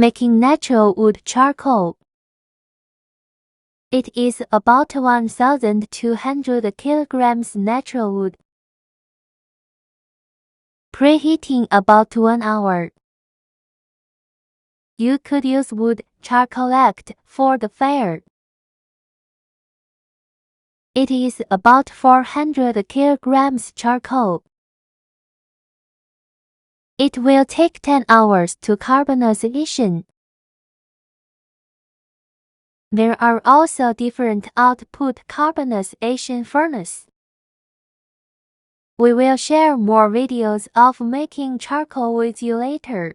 Making natural wood charcoal. It is about 1,200 kilograms natural wood. Preheating about 1 hour. You could use wood charcoal for the fire. It is about 400 kilograms charcoal. It will take 10 hours to carbonization. There are also different output carbonization furnace. We will share more videos of making charcoal with you later.